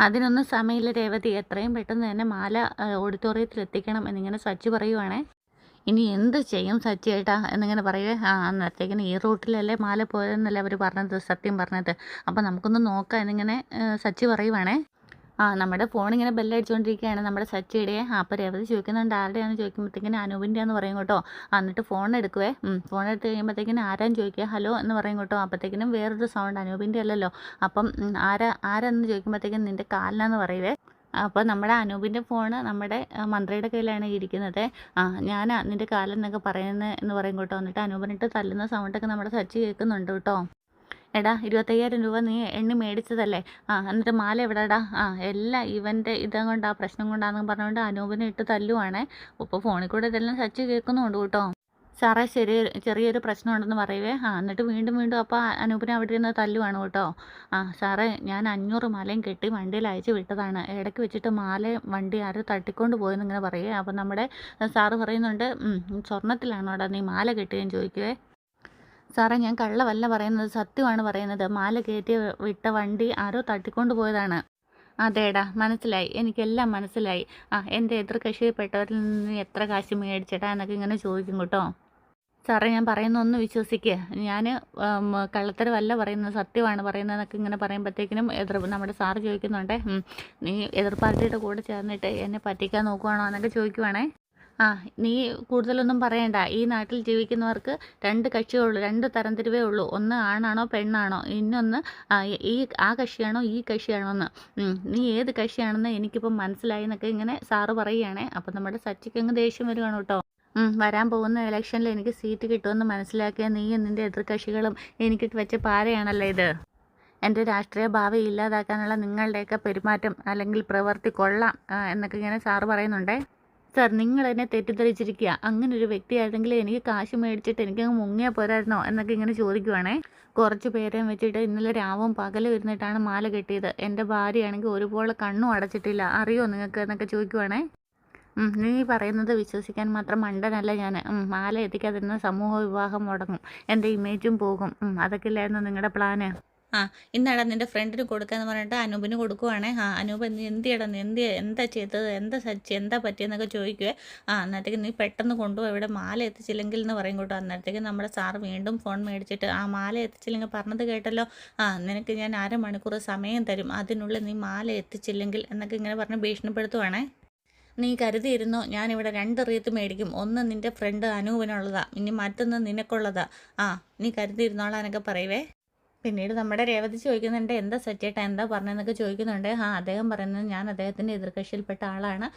അതിനൊന്നും സമയമില്ല രേവതി. എത്രയും പെട്ടെന്ന് തന്നെ മാല ഓഡിറ്റോറിയത്തിൽ എത്തിക്കണം എന്നിങ്ങനെ സച്ചി പറയുവാണേ. ഇനി എന്ത് ചെയ്യും സച്ചിയേട്ടാ എന്നിങ്ങനെ പറയുവേ. അന്നേരത്തേക്കിന് ഈ റൂട്ടിലല്ലേ മാല പോയതെന്നല്ലേ അവർ പറഞ്ഞത്, സത്യം പറഞ്ഞത്. അപ്പം നമുക്കൊന്ന് നോക്കാം എന്നിങ്ങനെ സച്ചി പറയുവാണേ. നമ്മുടെ ഫോണിങ്ങനെ ബെല്ലടിച്ചുകൊണ്ടിരിക്കുകയാണ് നമ്മുടെ സച്ചിയുടെ. അപ്പോൾ രേവതി ചോദിക്കുന്നുണ്ട് ആരുടെയാണെന്ന് ചോദിക്കുമ്പോഴത്തേക്കിന് അനൂപിൻ്റെയാണെന്ന് പറയും കേട്ടോ. എന്നിട്ട് ഫോൺ എടുക്കുവേ. ഫോൺ എടുത്ത് കഴിയുമ്പോഴത്തേക്കിന് ആരാന്ന് ചോദിക്കുക, ഹലോ എന്ന് പറയും കേട്ടോ. അപ്പോഴത്തേക്കിനും വേറൊരു സൗണ്ട്, അനൂപിൻ്റെ അല്ലല്ലോ. അപ്പം ആരാന്ന് ചോദിക്കുമ്പോഴത്തേക്കിനും നിൻ്റെ കാലിനാന്ന് പറയുവേ. അപ്പോൾ നമ്മുടെ അനൂപിൻ്റെ ഫോണ് നമ്മുടെ മന്ത്രിയുടെ കയ്യിലാണ് ഇരിക്കുന്നത്. ഞാനാ നിൻ്റെ കാലെന്നൊക്കെ പറയുന്നത് എന്ന് പറയും കേട്ടോ. എന്നിട്ട് അനൂപിനിട്ട് തല്ലുന്ന സൗണ്ടൊക്കെ നമ്മുടെ സച്ചി കേൾക്കുന്നുണ്ട് കേട്ടോ. എടാ 25,000 രൂപ നീ എണ്ണി മേടിച്ചതല്ലേ, എന്നിട്ട് മാല എവിടെടാ? എല്ലാം ഇവൻ്റെ ഇതും ആ പ്രശ്നം കൊണ്ടാണെന്ന് പറഞ്ഞുകൊണ്ട് അനൂപിനെ ഇട്ട് തല്ലുവാണേ. ഇപ്പോൾ ഫോണിൽ കൂടെ ഇതെല്ലാം സച്ചി കേൾക്കുന്നുണ്ട് കേട്ടോ. സാറേ ചെറിയൊരു പ്രശ്നമുണ്ടെന്ന് പറയുവേ. എന്നിട്ട് വീണ്ടും വീണ്ടും അപ്പോൾ അനൂപിനെ അവിടെ ഇരുന്ന് തല്ലുവാണ് കേട്ടോ. സാറേ ഞാൻ 500 മാലയും കെട്ടി വണ്ടിയിൽ അയച്ചു വിട്ടതാണ്, ഇടയ്ക്ക് വെച്ചിട്ട് വണ്ടി ആരോ തട്ടിക്കൊണ്ട് പോയെന്ന് ഇങ്ങനെ പറയുവേ. അപ്പം നമ്മുടെ സാറ് പറയുന്നുണ്ട്, സ്വർണ്ണത്തിലാണോടാ നീ മാല കെട്ടിയെന്ന് ചോദിക്കുവേ. സാറേ ഞാൻ കള്ളമല്ല പറയുന്നത്, സത്യമാണ് പറയുന്നത്. മാല കയറ്റി വിട്ട വണ്ടി ആരോ തട്ടിക്കൊണ്ട് പോയതാണ്. അതേടാ മനസ്സിലായി, എനിക്കെല്ലാം മനസ്സിലായി. എൻ്റെ എതിർകക്ഷിയിൽപ്പെട്ടവരിൽ നിന്ന് എത്ര കാശ് മേടിച്ചേട്ടാ എന്നൊക്കെ ഇങ്ങനെ ചോദിക്കും കേട്ടോ. സാറേ ഞാൻ പറയുന്ന ഒന്ന് വിശ്വസിക്കുക, ഞാൻ കള്ളത്തരമല്ല പറയുന്നത്, സത്യമാണ് പറയുന്നതെന്നൊക്കെ ഇങ്ങനെ പറയുമ്പോഴത്തേക്കിനും നമ്മുടെ സാറ് ചോദിക്കുന്നുണ്ട്, നീ എതിർ പാർട്ടിയുടെ കൂടെ ചേർന്നിട്ട് എന്നെ പറ്റിക്കാൻ നോക്കുവാണോ എന്നൊക്കെ ചോദിക്കുവാണേ. നീ കൂടുതലൊന്നും പറയണ്ട. ഈ നാട്ടിൽ ജീവിക്കുന്നവർക്ക് 2 കക്ഷികളുള്ളൂ, 2 തരംതിരിവേ ഉള്ളൂ. ഒന്ന് ആണാണോ പെണ്ണാണോ, ഇന്നൊന്ന് ആ കക്ഷിയാണോ ഈ കക്ഷിയാണോ എന്ന്. നീ ഏത് കക്ഷിയാണെന്ന് എനിക്കിപ്പം മനസ്സിലായി എന്നൊക്കെ ഇങ്ങനെ സാറ് പറയുകയാണേ. അപ്പം നമ്മുടെ സച്ചിക്കങ്ങ് ദേഷ്യം വരുവാണ് കേട്ടോ. വരാൻ പോകുന്ന ഇലക്ഷനിൽ എനിക്ക് സീറ്റ് കിട്ടുമെന്ന് മനസ്സിലാക്കിയ നീയും നിൻ്റെ എതിർകക്ഷികളും എനിക്കിട്ട് വെച്ച പാരയാണല്ലോ ഇത്. എൻ്റെ രാഷ്ട്രീയ ഭാവി ഇല്ലാതാക്കാനുള്ള നിങ്ങളുടെയൊക്കെ പെരുമാറ്റം അല്ലെങ്കിൽ പ്രവൃത്തി കൊള്ളാം എന്നൊക്കെ ഇങ്ങനെ സാറ് പറയുന്നുണ്ടേ. സാർ നിങ്ങൾ എന്നെ തെറ്റിദ്ധരിച്ചിരിക്കുക, അങ്ങനെ ഒരു വ്യക്തിയായിരുന്നെങ്കിൽ എനിക്ക് കാശ് മേടിച്ചിട്ട് എനിക്കങ്ങ് മുങ്ങിയാൽ പോരായിരുന്നോ എന്നൊക്കെ ഇങ്ങനെ ചോദിക്കുവാണേ. കുറച്ച് പേരെയും വെച്ചിട്ട് ഇന്നലെ രാവും പകലും ഇരുന്നിട്ടാണ് മാല കെട്ടിയത്. എൻ്റെ ഭാര്യയാണെങ്കിൽ ഒരുപോലെ കണ്ണും അടച്ചിട്ടില്ല, അറിയോ നിങ്ങൾക്ക് എന്നൊക്കെ ചോദിക്കുവാണേ. നീ പറയുന്നത് വിശ്വസിക്കാൻ മാത്രം മണ്ടനല്ല ഞാൻ. മാല എത്തിക്കാതിരുന്ന സമൂഹ വിവാഹം മുടങ്ങും, എൻ്റെ ഇമേജും പോകും. അതൊക്കെ ഇല്ലായിരുന്നു നിങ്ങളുടെ പ്ലാന്. ഇന്നാടാ നിൻ്റെ ഫ്രണ്ടിന് കൊടുക്കാന്ന് പറഞ്ഞിട്ട് അനൂപിന് കൊടുക്കുവാണേ. അനൂപ് നീ എന്തിയടാ, എന്താ ചെയ്തത്, എന്താ സച്ചി, എന്താ പറ്റിയെന്നൊക്കെ ചോദിക്കുവേ. അന്നേരത്തേക്ക് നീ പെട്ടെന്ന് കൊണ്ടുപോയി ഇവിടെ മാല എത്തിച്ചില്ലെങ്കിൽ എന്ന് പറയും കേട്ടോ. അന്നേരത്തേക്ക് നമ്മുടെ സാറ് വീണ്ടും ഫോൺ മേടിച്ചിട്ട് മാല എത്തിച്ചില്ലെങ്കിൽ പറഞ്ഞത് കേട്ടല്ലോ, നിനക്ക് ഞാൻ 1/2 മണിക്കൂർ സമയം തരും, അതിനുള്ളിൽ നീ മാല എത്തിച്ചില്ലെങ്കിൽ എന്നൊക്കെ ഇങ്ങനെ പറഞ്ഞ് ഭീഷണിപ്പെടുത്തുവാണേ. നീ കരുതിയിരുന്നു ഞാനിവിടെ 2 റീത്ത് മേടിക്കും, ഒന്ന് നിൻ്റെ ഫ്രണ്ട് അനൂപിനുള്ളതാ, ഇനി മറ്റൊന്ന് നിനക്കുള്ളതാ. നീ കരുതിയിരുന്നോളാനൊക്കെ പറയുവേ. പിന്നീട് നമ്മുടെ രേവതി ചോദിക്കുന്നുണ്ട്, എന്താ സച്ചേട്ടാ എന്താ പറഞ്ഞതെന്നൊക്കെ ചോദിക്കുന്നുണ്ട്. അദ്ദേഹം പറയുന്നത് ഞാൻ അദ്ദേഹത്തിൻ്റെ എതിർകക്ഷിയിൽപ്പെട്ട ആളാണ്,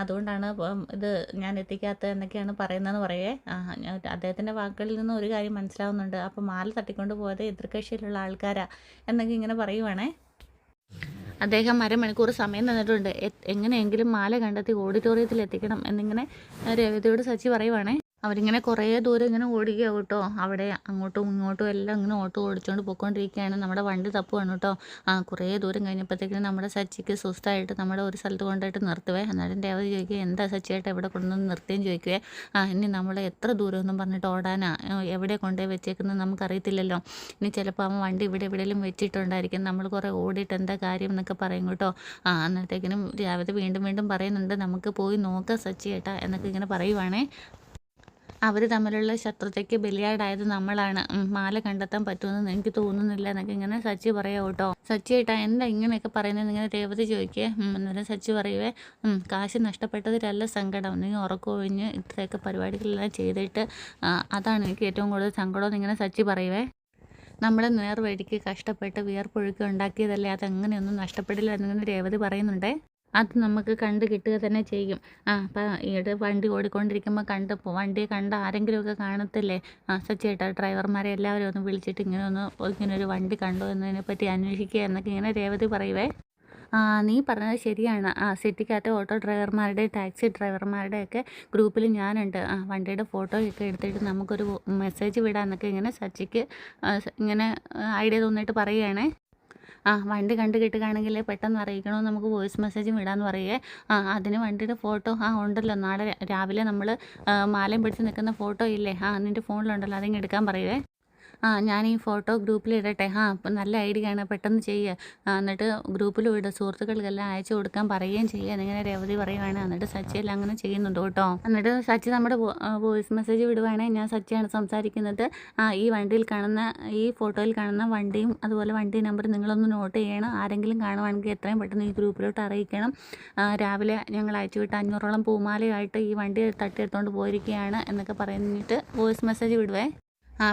അതുകൊണ്ടാണ് ഇത് ഞാൻ എത്തിക്കാത്തത് എന്നൊക്കെയാണ് പറയുന്നതെന്ന് പറയേ. അദ്ദേഹത്തിൻ്റെ വാക്കുകളിൽ നിന്ന് ഒരു കാര്യം മനസ്സിലാവുന്നുണ്ട്, അപ്പോൾ മാല തട്ടിക്കൊണ്ട് പോയത് എതിർകക്ഷിയിലുള്ള ആൾക്കാരാ എന്നൊക്കെ ഇങ്ങനെ പറയുവാണേ. അദ്ദേഹം 1/2 മണിക്കൂർ സമയം തന്നിട്ടുണ്ട്, എങ്ങനെയെങ്കിലും മാല കണ്ടെത്തി ഓഡിറ്റോറിയത്തിൽ എത്തിക്കണം എന്നിങ്ങനെ രേവതിയോട് സച്ചി പറയുവാണേ. അവരിങ്ങനെ കുറേ ദൂരം ഇങ്ങനെ ഓടുക കേട്ടോ. അവിടെ അങ്ങോട്ടും ഇങ്ങോട്ടും എല്ലാം ഇങ്ങനെ ഓട്ടോ ഓടിച്ചുകൊണ്ട് പോയിക്കൊണ്ടിരിക്കുകയാണ്. നമ്മുടെ വണ്ടി തപ്പുവാണ് കേട്ടോ. കുറേ ദൂരം കഴിഞ്ഞപ്പോഴത്തേക്കിനും നമ്മുടെ സച്ചിക്ക് സുസ്തായിട്ട് നമ്മുടെ ഒരു സ്ഥലത്ത് കൊണ്ടായിട്ട് നിർത്തുവേ. എന്നാലും രേവതി ചോദിക്കുക, എന്താ സച്ചിയായിട്ട് എവിടെ കൊണ്ടുവന്ന് നിർത്തുകയും ചോദിക്കുവേ. ഇനി നമ്മൾ എത്ര ദൂരമൊന്നും പറഞ്ഞിട്ട് ഓടാനാ, എവിടെ കൊണ്ടുപോയി വെച്ചേക്കുന്നത് നമുക്കറിയത്തില്ലല്ലോ. ഇനി ചിലപ്പോൾ അവൻ വണ്ടി ഇവിടെ എവിടെയെങ്കിലും വെച്ചിട്ടുണ്ടായിരിക്കും, നമ്മൾ കുറേ ഓടിയിട്ട് എന്താ കാര്യം എന്നൊക്കെ പറയും കേട്ടോ. അന്നേരത്തേക്കിനും രേവതി വീണ്ടും വീണ്ടും പറയുന്നുണ്ട്, നമുക്ക് പോയി നോക്കാം സച്ചിയേട്ടാ എന്നൊക്കെ ഇങ്ങനെ പറയുവാണേ. അവർ തമ്മിലുള്ള ശത്രുതയ്ക്ക് ബലിയാടായത് നമ്മളാണ്, മാല കണ്ടെത്താൻ പറ്റുമെന്ന് എനിക്ക് തോന്നുന്നില്ല എന്നൊക്കെ ഇങ്ങനെ സച്ചി പറയാം കേട്ടോ. സച്ചി ഏട്ടാ എന്താ ഇങ്ങനെയൊക്കെ പറയുന്നത് ഇങ്ങനെ രേവതി ചോദിക്കുക. അന്നേരം സച്ചി പറയുവേ, കാശ് നഷ്ടപ്പെട്ടതിലല്ല സങ്കടം, നീ ഉറക്കമൊഴിഞ്ഞ് ഇത്രയൊക്കെ പരിപാടികളെല്ലാം ചെയ്തിട്ട് അതാണ് എനിക്ക് ഏറ്റവും കൂടുതൽ സങ്കടം ഇങ്ങനെ സച്ചി പറയുവേ. നമ്മൾ നേർവഴിക്ക് കഷ്ടപ്പെട്ട് വിയർപ്പൊഴുക്കി ഉണ്ടാക്കിയതല്ലേ, അതങ്ങനെയൊന്നും നഷ്ടപ്പെടില്ല എന്നിങ്ങനെ രേവതി പറയുന്നുണ്ടേ. അത് നമുക്ക് കണ്ട് കിട്ടുക തന്നെ ചെയ്യും. അപ്പം ഈയിടെ വണ്ടി ഓടിക്കൊണ്ടിരിക്കുമ്പോൾ വണ്ടിയെ കണ്ട ആരെങ്കിലുമൊക്കെ കാണത്തില്ലേ, സച്ചിയേട്ടാ ഡ്രൈവർമാരെ എല്ലാവരും ഒന്ന് വിളിച്ചിട്ട് ഇങ്ങനൊരു വണ്ടി കണ്ടോ എന്നതിനെപ്പറ്റി അന്വേഷിക്കുക എന്നൊക്കെ ഇങ്ങനെ രേവതി പറയുവേ. നീ പറഞ്ഞത് ശരിയാണ്. സിറ്റിക്കകത്തെ ഓട്ടോ ഡ്രൈവർമാരുടെ ടാക്സി ഡ്രൈവർമാരുടെയൊക്കെ ഗ്രൂപ്പിൽ ഞാനുണ്ട്. വണ്ടിയുടെ ഫോട്ടോയൊക്കെ എടുത്തിട്ട് നമുക്കൊരു മെസ്സേജ് വിടാമെന്നൊക്കെ ഇങ്ങനെ സച്ചിക്ക് ഇങ്ങനെ ഐഡിയ തോന്നിയിട്ട് പറയുകയാണേ. വണ്ടി കണ്ട് കിട്ടുകയാണെങ്കിൽ പെട്ടെന്ന് അറിയിക്കണമെന്ന് നമുക്ക് വോയിസ് മെസ്സേജും വിടാമെന്ന് പറയുകയെ. അതിന് വണ്ടിയുടെ ഫോട്ടോ ഉണ്ടല്ലോ, നാളെ രാവിലെ നമ്മൾ മാലയും പിടിച്ച് നിൽക്കുന്ന ഫോട്ടോ ഇല്ലേ, നിൻ്റെ ഫോണിലുണ്ടല്ലോ, അതിങ്ങ് എടുക്കാൻ പറയുവേ. ഞാൻ ഈ ഫോട്ടോ ഗ്രൂപ്പിൽ ഇടട്ടെ. അപ്പം നല്ല ഐഡിയ ആണ്, പെട്ടെന്ന് ചെയ്യുക. എന്നിട്ട് ഗ്രൂപ്പിലും ഇടുക, സുഹൃത്തുക്കൾക്കെല്ലാം അയച്ചു കൊടുക്കാൻ പറയുകയും ചെയ്യുക എന്നിങ്ങനെ രേവതി പറയുവാണ്. എന്നിട്ട് സച്ചി എല്ലാം അങ്ങനെ ചെയ്യുന്നുണ്ട് കേട്ടോ. എന്നിട്ട് സച്ചി നമ്മുടെ വോയിസ് മെസ്സേജ് വിടുവാണെങ്കിൽ, ഞാൻ സച്ചിയാണ് സംസാരിക്കുന്നത്. ഈ വണ്ടിയിൽ കാണുന്ന, ഈ ഫോട്ടോയിൽ കാണുന്ന വണ്ടിയും അതുപോലെ വണ്ടി നമ്പർ നിങ്ങളൊന്ന് നോട്ട് ചെയ്യണം. ആരെങ്കിലും കാണുവാണെങ്കിൽ എത്രയും പെട്ടെന്ന് ഈ ഗ്രൂപ്പിലോട്ട് അറിയിക്കണം. രാവിലെ ഞങ്ങൾ അയച്ചു വിട്ട 500ഓളം പൂമാലയായിട്ട് ഈ വണ്ടി തട്ടിയെടുത്തുകൊണ്ട് പോയിരിക്കുകയാണ് എന്നൊക്കെ പറഞ്ഞിട്ട് വോയിസ് മെസ്സേജ് വിടുവേ.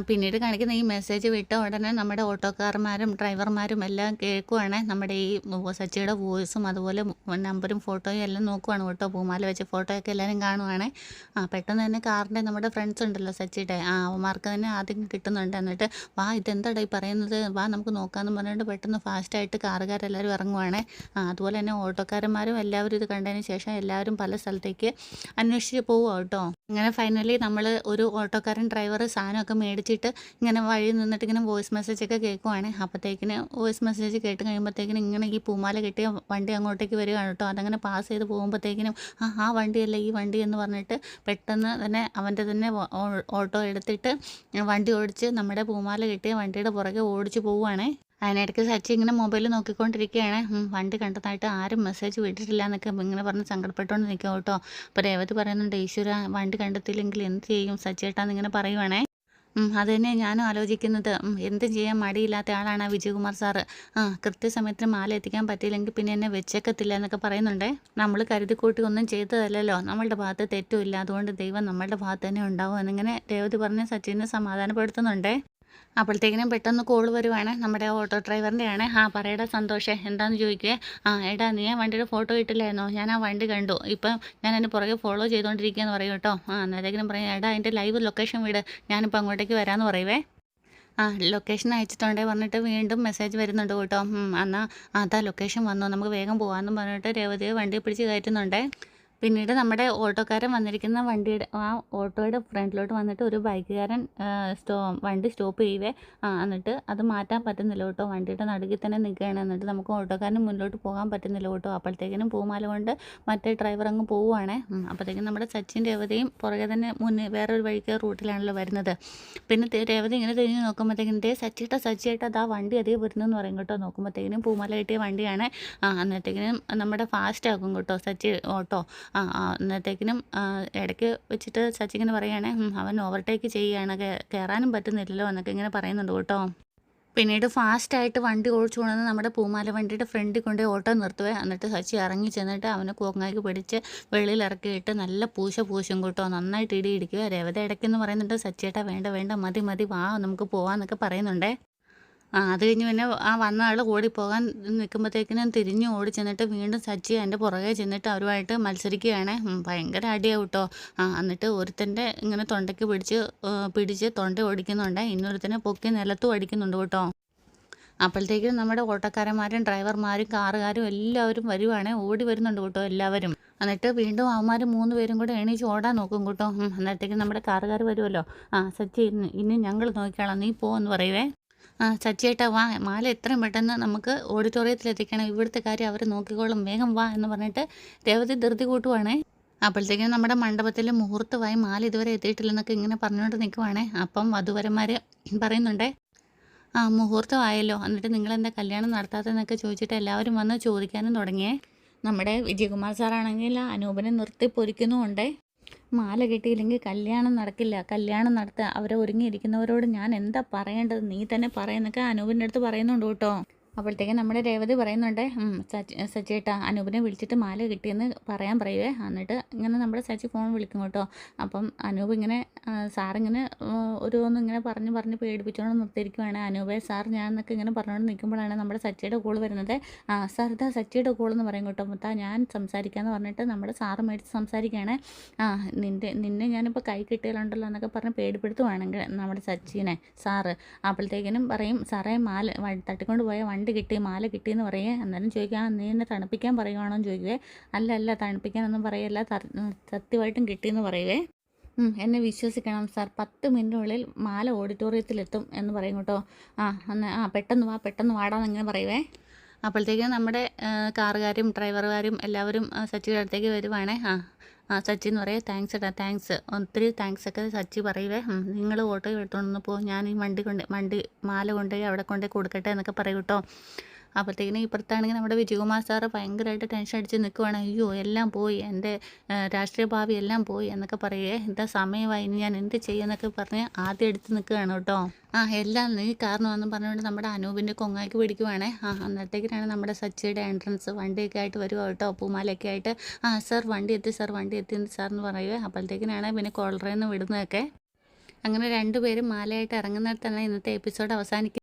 പിന്നീട് കാണിക്കുന്ന ഈ മെസ്സേജ് വിട്ട ഉടനെ നമ്മുടെ ഓട്ടോക്കാരന്മാരും ഡ്രൈവർമാരും എല്ലാം കേൾക്കുവാണ്. നമ്മുടെ ഈ സച്ചിയുടെ വോയിസും അതുപോലെ നമ്പരും ഫോട്ടോയും എല്ലാം നോക്കുവാണ് കേട്ടോ. പൂമാല വെച്ച ഫോട്ടോയൊക്കെ എല്ലാവരും കാണുവാണ്. പെട്ടെന്ന് തന്നെ കാറിൻ്റെ നമ്മുടെ ഫ്രണ്ട്സ് ഉണ്ടല്ലോ സച്ചിയുടെ, അവന്മാർക്ക് തന്നെ ആദ്യം കിട്ടുന്നുണ്ട്. എന്നിട്ട് വാ ഇതെന്താടാ ഈ പറയുന്നത്, വാ നമുക്ക് നോക്കാമെന്ന് പറഞ്ഞിട്ട് പെട്ടെന്ന് ഫാസ്റ്റായിട്ട് കാറുകാരെല്ലാവരും ഇറങ്ങുവാണ്. അതുപോലെ തന്നെ ഓട്ടോക്കാരന്മാരും എല്ലാവരും ഇത് കണ്ടതിന് ശേഷം എല്ലാവരും പല സ്ഥലത്തേക്ക് അന്വേഷിച്ച് പോവുക കേട്ടോ. അങ്ങനെ ഫൈനലി നമ്മൾ ഒരു ഓട്ടോക്കാരൻ ഡ്രൈവർ സാധനമൊക്കെ മേടിച്ചിട്ട് ഇങ്ങനെ വഴി നിന്നിട്ട് ഇങ്ങനെ വോയിസ് മെസ്സേജൊക്കെ കേൾക്കുവാണ്. അപ്പോഴത്തേക്കിന് വോയിസ് മെസ്സേജ് കേട്ട് കഴിയുമ്പോഴത്തേക്കിനും ഇങ്ങനെ ഈ പൂമാല കെട്ടിയ വണ്ടി അങ്ങോട്ടേക്ക് വരികയാണ് കേട്ടോ. അതങ്ങനെ പാസ് ചെയ്ത് പോകുമ്പോഴത്തേക്കിനും ആ വണ്ടിയല്ല ഈ വണ്ടി എന്ന് പറഞ്ഞിട്ട് പെട്ടെന്ന് തന്നെ അവൻ്റെ തന്നെ ഓട്ടോ എടുത്തിട്ട് വണ്ടി ഓടിച്ച് നമ്മുടെ പൂമാല കെട്ടിയ വണ്ടിയുടെ പുറകെ ഓടിച്ച് പോവുകയാണേ. അതിനിടയ്ക്ക് സച്ചി ഇങ്ങനെ മൊബൈൽ നോക്കിക്കൊണ്ടിരിക്കുകയാണ്. വണ്ടി കണ്ടതായിട്ട് ആരും മെസ്സേജ് വിട്ടിട്ടില്ല എന്നൊക്കെ ഇങ്ങനെ പറഞ്ഞ് സങ്കടപ്പെട്ടുകൊണ്ട് നിൽക്കുക കേട്ടോ. അപ്പോൾ രേവതി പറയുന്നുണ്ട്, ഈശ്വര വണ്ടി കണ്ടെത്തിയില്ലെങ്കിൽ എന്ത് ചെയ്യും സച്ചിയേട്ടാന്ന് ഇങ്ങനെ പറയുവാണേ. അത് തന്നെ ഞാനും ആലോചിക്കുന്നത്. എന്തും ചെയ്യാൻ മടിയില്ലാത്ത ആളാണ് ആ വിജയകുമാർ സാറ്. കൃത്യസമയത്തിന് മാല എത്തിക്കാൻ പറ്റിയില്ലെങ്കിൽ പിന്നെ എന്നെ വെച്ചേക്കത്തില്ല എന്നൊക്കെ പറയുന്നുണ്ടേ. നമ്മൾ കരുതിക്കൂട്ടി ഒന്നും ചെയ്തതല്ലല്ലോ, നമ്മളുടെ ഭാഗത്ത് തെറ്റുമില്ല, അതുകൊണ്ട് ദൈവം നമ്മളുടെ ഭാഗത്ത് തന്നെ ഉണ്ടാവും എന്നിങ്ങനെ രേവതി പറഞ്ഞ് സച്ചിനെ സമാധാനപ്പെടുത്തുന്നുണ്ടേ. അപ്പോഴത്തേക്കിനും പെട്ടെന്ന് കോൾ വരുവാണ്, നമ്മുടെ ഓട്ടോ ഡ്രൈവറിൻ്റെ ആണ്. പറയടാ സന്തോഷേ, എന്താണെന്ന് ചോദിക്കുക. എടാ നീ ആ വണ്ടിയുടെ ഫോട്ടോ ഇട്ടില്ലായിരുന്നോ, ഞാൻ ആ വണ്ടി കണ്ടു, ഇപ്പം ഞാൻ അതിന് പുറകെ ഫോളോ ചെയ്തുകൊണ്ടിരിക്കുകയെന്ന് പറയും കേട്ടോ. അന്നേരത്തേക്കിനും പറയും, എടാ അതിൻ്റെ ലൈവ് ലൊക്കേഷൻ വിട്, ഞാനിപ്പോൾ അങ്ങോട്ടേക്ക് വരാമെന്ന് പറയുവേ. ലൊക്കേഷൻ അയച്ചിട്ടുണ്ടേ പറഞ്ഞിട്ട് വീണ്ടും മെസ്സേജ് വരുന്നുണ്ട് കേട്ടോ. എന്നാൽ അതാ ലൊക്കേഷൻ വന്നു, നമുക്ക് വേഗം പോകാമെന്ന് പറഞ്ഞിട്ട് രേവതിയെ വണ്ടി പിടിച്ച് കയറ്റുന്നുണ്ടേ. പിന്നീട് നമ്മുടെ ഓട്ടോക്കാരൻ വന്നിരിക്കുന്ന വണ്ടിയുടെ ഓട്ടോയുടെ ഫ്രണ്ടിലോട്ട് വന്നിട്ട് ഒരു ബൈക്കുകാരൻ വണ്ടി സ്റ്റോപ്പ് ചെയ്യുവേ. എന്നിട്ട് അത് മാറ്റാൻ പറ്റുന്നില്ല കേട്ടോ, വണ്ടിയുടെ നടുക്കിൽ തന്നെ നിൽക്കുകയാണ്. എന്നിട്ട് നമുക്ക് ഓട്ടോക്കാരന് മുന്നോട്ട് പോകാൻ പറ്റുന്നില്ല കേട്ടോ. അപ്പോഴത്തേക്കിനും പൂമാല കൊണ്ട് മറ്റേ ഡ്രൈവർ അങ്ങ് പോവുകയാണ്. അപ്പോഴത്തേക്കും നമ്മുടെ സച്ചിൻ രേവതിയും പുറകെ തന്നെ മുന്നേ വേറൊരു വഴിക്ക് റൂട്ടിലാണല്ലോ വരുന്നത്. പിന്നെ രേവതി ഇങ്ങനെ തിരിഞ്ഞ് നോക്കുമ്പോഴത്തേക്കിനും സച്ചിയേട്ടാ അതാ വണ്ടി അധികം വരുന്നതെന്ന് പറയും കേട്ടോ. നോക്കുമ്പോഴത്തേക്കിനും പൂമാല കിട്ടിയ വണ്ടിയാണ്. അന്നത്തേക്കിനും നമ്മുടെ ഫാസ്റ്റ് ആക്കും കേട്ടോ സച്ചി ഓട്ടോ. അന്നത്തേക്കിനും ഇടയ്ക്ക് വെച്ചിട്ട് സച്ചി ഇങ്ങനെ പറയുകയാണ്, അവൻ ഓവർടേക്ക് ചെയ്യുകയാണ്, കയറാനും പറ്റുന്നില്ലല്ലോ എന്നൊക്കെ ഇങ്ങനെ പറയുന്നുണ്ട് കേട്ടോ. പിന്നീട് ഫാസ്റ്റായിട്ട് വണ്ടി ഓടിച്ചു കൊണ്ടുവന്ന് നമ്മുടെ പൂമാല വണ്ടിയുടെ ഫ്രണ്ടിൽ കൊണ്ട് ഓട്ടോ നിർത്തുവേ. എന്നിട്ട് സച്ചി ഇറങ്ങി ചെന്നിട്ട് അവനെ കോങ്ങാക്കി പിടിച്ച് വെളിയിൽ ഇറക്കിയിട്ട് നല്ല പൂശും കേട്ടോ. നന്നായിട്ട് ഇടിയിടിക്കുക. രേവതി ഇടയ്ക്കെന്ന് പറയുന്നുണ്ട്, സച്ചിയേട്ടാ വേണ്ട മതി വാ നമുക്ക് പോവാന്നൊക്കെ പറയുന്നുണ്ടേ. അത് കഴിഞ്ഞ് പിന്നെ വന്ന ആൾ ഓടിപ്പോകാൻ നിൽക്കുമ്പോഴത്തേക്കിനും തിരിഞ്ഞ് ഓടി ചെന്നിട്ട് വീണ്ടും സച്ചി അതിൻ്റെ പുറകെ ചെന്നിട്ട് അവരുമായിട്ട് മത്സരിക്കുകയാണ്. ഭയങ്കര അടിയാവും കേട്ടോ. എന്നിട്ട് ഒരുത്തൻ്റെ ഇങ്ങനെ തൊണ്ടയ്ക്ക് പിടിച്ച് തൊണ്ട ഓടിക്കുന്നുണ്ട്, ഇന്നൊരുത്തനെ പൊക്കി നിലത്തും അടിക്കുന്നുണ്ട് കേട്ടോ. അപ്പോഴത്തേക്കും നമ്മുടെ ഓട്ടോക്കാരന്മാരും ഡ്രൈവർമാരും കാറുകാരും എല്ലാവരും വരുവാണ്, ഓടി വരുന്നുണ്ട് കേട്ടോ എല്ലാവരും. എന്നിട്ട് വീണ്ടും അവന്മാർ 3 പേരും കൂടെ എണീച്ച് ഓടാൻ നോക്കും കേട്ടോ. അന്നേരത്തേക്കും നമ്മുടെ കാറുകാർ വരുമല്ലോ. സച്ചി ഇനി ഞങ്ങൾ നോക്കിക്കോളാം, നീ എന്ന് പറയുവേ. സച്ചിയേട്ടാ വാ, മാല എത്രയും പെട്ടെന്ന് നമുക്ക് ഓഡിറ്റോറിയത്തിൽ എത്തിക്കണം, ഇവിടുത്തെ കാര്യം അവർ നോക്കിക്കോളും, വേഗം വാ എന്ന് പറഞ്ഞിട്ട് രേവതി ധൃതി കൂട്ടുവാണേ. അപ്പോഴത്തേക്കും നമ്മുടെ മണ്ഡപത്തിൽ മുഹൂർത്തമായി മാല ഇതുവരെ എത്തിയിട്ടില്ലെന്നൊക്കെ ഇങ്ങനെ പറഞ്ഞുകൊണ്ട് നിൽക്കുവാണേ. അപ്പം വധുവരന്മാർ പറയുന്നുണ്ടേ, മുഹൂർത്തമായല്ലോ, എന്നിട്ട് നിങ്ങളെന്താ കല്യാണം നടത്താത്തതെന്നൊക്കെ ചോദിച്ചിട്ട് എല്ലാവരും വന്ന് ചോദിക്കാനും തുടങ്ങിയേ. നമ്മുടെ വിജയകുമാർ സാറാണെങ്കിൽ അനൂപിനെ നിർത്തി പൊരിക്കുന്നുമുണ്ടേ. മാല കിട്ടിയില്ലെങ്കിൽ കല്യാണം നടക്കില്ല, കല്യാണം നടത്തുക, അവരെ ഒരുങ്ങിയിരിക്കുന്നവരോട് ഞാൻ എന്താ പറയേണ്ടത്, നീ തന്നെ പറയുന്നൊക്കെ അനൂപിൻ്റെ അടുത്ത് പറയുന്നുണ്ട് കേട്ടോ. അപ്പോഴത്തേക്കും നമ്മുടെ രേവതി പറയുന്നുണ്ട്, സച്ചിയേട്ടാ അനൂപിനെ വിളിച്ചിട്ട് മാല കിട്ടിയെന്ന് പറയാൻ പറയുവേ. എന്നിട്ട് ഇങ്ങനെ നമ്മുടെ സച്ചി ഫോൺ വിളിക്കും കേട്ടോ. അപ്പം അനൂപ് ഇങ്ങനെ സാറിങ്ങനെ ഓരോന്നും ഇങ്ങനെ പറഞ്ഞ് പേടിപ്പിച്ചുകൊണ്ട് നിർത്തിയിരിക്കുവാണ്. അനൂപേ സാർ ഞാൻ എന്നൊക്കെ ഇങ്ങനെ പറഞ്ഞുകൊണ്ട് നിൽക്കുമ്പോഴാണ് നമ്മുടെ സച്ചിയുടെ കോൾ വരുന്നത്. സാർ ഇതാ സച്ചിയുടെ കോളെന്ന് പറയും കേട്ടോ. ഞാൻ സംസാരിക്കാമെന്ന് പറഞ്ഞിട്ട് നമ്മുടെ സാറ് മേടിച്ച് സംസാരിക്കുകയാണ്. നിന്നെ ഞാനിപ്പോൾ കൈ കിട്ടിയാലുണ്ടല്ലോ എന്നൊക്കെ പറഞ്ഞ് പേടിപ്പെടുത്തുവാണെങ്കിൽ നമ്മുടെ സച്ചിനെ സാറ്. അപ്പോഴത്തേക്കിനും പറയും, സാറേ മാല തട്ടിക്കൊണ്ട് പോയ വണ്ടി കിട്ടി, മാല കിട്ടിയെന്ന് പറയേ. അന്നേരം ചോദിക്കുക, നീ എന്നെ തണുപ്പിക്കാൻ പറയുവാണോ എന്ന് ചോദിക്കുവേ. അല്ല തണുപ്പിക്കാനൊന്നും പറയല്ല, സത്യമായിട്ടും കിട്ടിയെന്ന് പറയുവേ. എന്നെ വിശ്വസിക്കണം സാർ, 10 മിനിറ്റിനുള്ളിൽ മാല ഓഡിറ്റോറിയത്തിലെത്തും എന്ന് പറയും കേട്ടോ. പെട്ടെന്ന് വാടാന്ന് അങ്ങനെ പറയുവേ. അപ്പോഴത്തേക്കും നമ്മുടെ കാറുകാരും ഡ്രൈവർമാരും എല്ലാവരും സച്ചിയുടെ അടുത്തേക്ക് വരുവാണേ. സച്ചി എന്ന് പറയാം, താങ്ക്സ് ഏട്ടാ, താങ്ക്സ്, ഒത്തിരി താങ്ക്സ് ഒക്കെ സച്ചി പറയുവേ. നിങ്ങൾ ഓട്ടോ എടുത്തോണ്ട് പോ, ഞാൻ ഈ വണ്ടി മാല കൊണ്ടുപോയി അവിടെ കൊണ്ടുപോയി കൊടുക്കട്ടെ എന്നൊക്കെ പറയും കേട്ടോ. അപ്പോഴത്തേക്കിനും ഇപ്പുറത്താണെങ്കിൽ നമ്മുടെ വിജയകുമാർ സാറ് ഭയങ്കരമായിട്ട് ടെൻഷൻ അടിച്ച് നിൽക്കുവാണ്. അയ്യോ എല്ലാം പോയി, എൻ്റെ രാഷ്ട്രീയ ഭാവി എല്ലാം പോയി എന്നൊക്കെ പറയുവേ. എന്താ സമയമായി, ഇനി ഞാൻ എന്ത് ചെയ്യുമെന്നൊക്കെ പറഞ്ഞ് ആദ്യം എടുത്ത് നിൽക്കുകയാണ് കേട്ടോ. എല്ലാം നീ കാരണമെന്ന് പറഞ്ഞുകൊണ്ട് നമ്മുടെ അനൂപിൻ്റെ കൊങ്ങായ്ക്ക് പിടിക്കുവാണേ. അന്നത്തേക്കിനാണ് നമ്മുടെ സച്ചിയുടെ എൻട്രൻസ് വണ്ടിയൊക്കെ ആയിട്ട് വരുമോ കേട്ടോ, പൂമാലയൊക്കെ ആയിട്ട്. സാർ വണ്ടി എത്തി സാർ, വണ്ടി എത്തി സാർ എന്ന് പറയുവേ. അപ്പോഴത്തേക്കിനാണ് പിന്നെ കോളറയിൽ നിന്ന് വിടുന്നതൊക്കെ. അങ്ങനെ രണ്ടുപേരും മാലയായിട്ട് ഇറങ്ങുന്നിടത്താണ് ഇന്നത്തെ എപ്പിസോഡ് അവസാനിക്കുന്നത്.